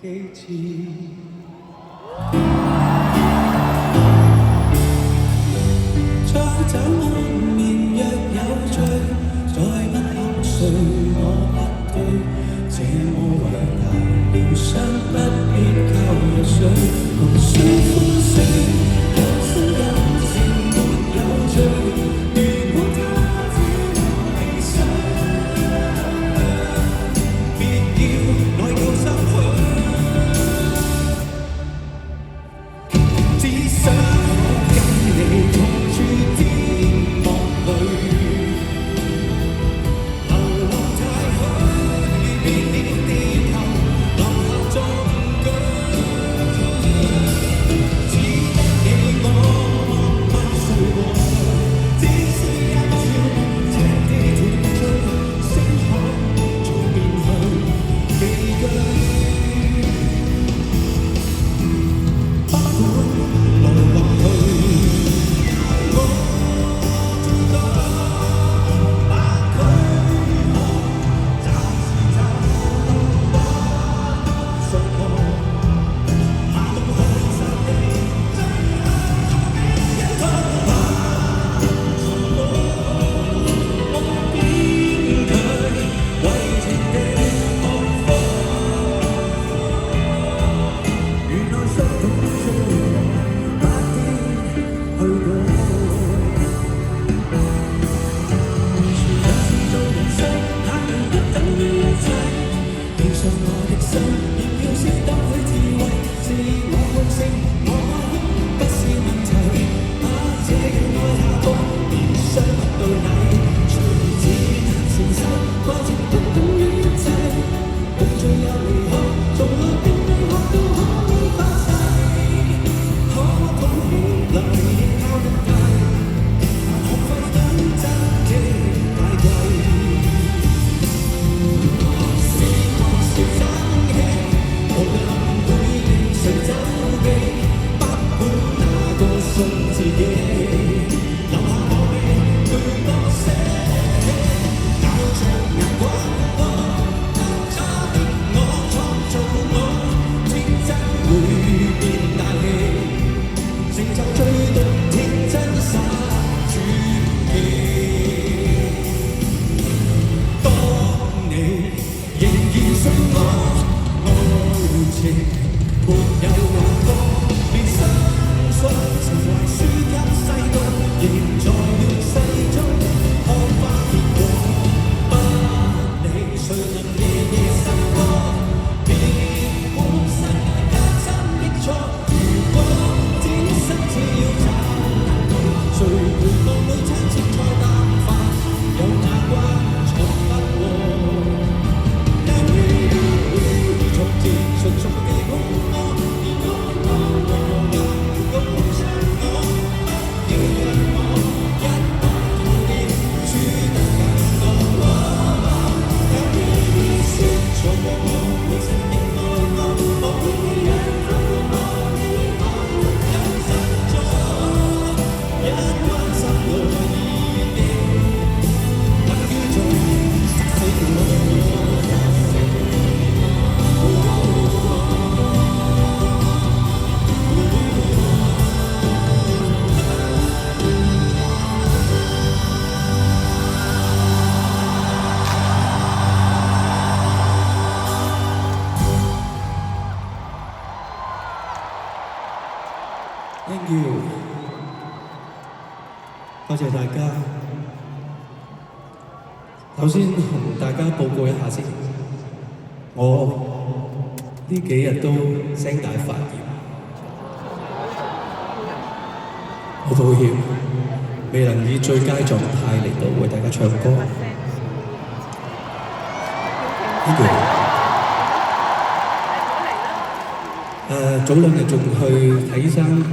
幾次。再找安眠若有罪，再不瞌睡我不對，這麼偉大療傷不必靠藥水，無需呼吸，有心有情沒有罪。如果他這麼理想，別要內疚失去，只想跟你同住天幕裏，流浪太許，別了地頭留下壯舉，只得你我默默睡過去，只需一朝赤地團聚，星海早變去寄居，不管來或去。Thank you， 多謝大家。首先同大家報告一下先，我呢幾日都聲帶發炎，好抱歉，未能以最佳狀態嚟到為大家唱歌。Thank you。早兩日仲去睇醫生。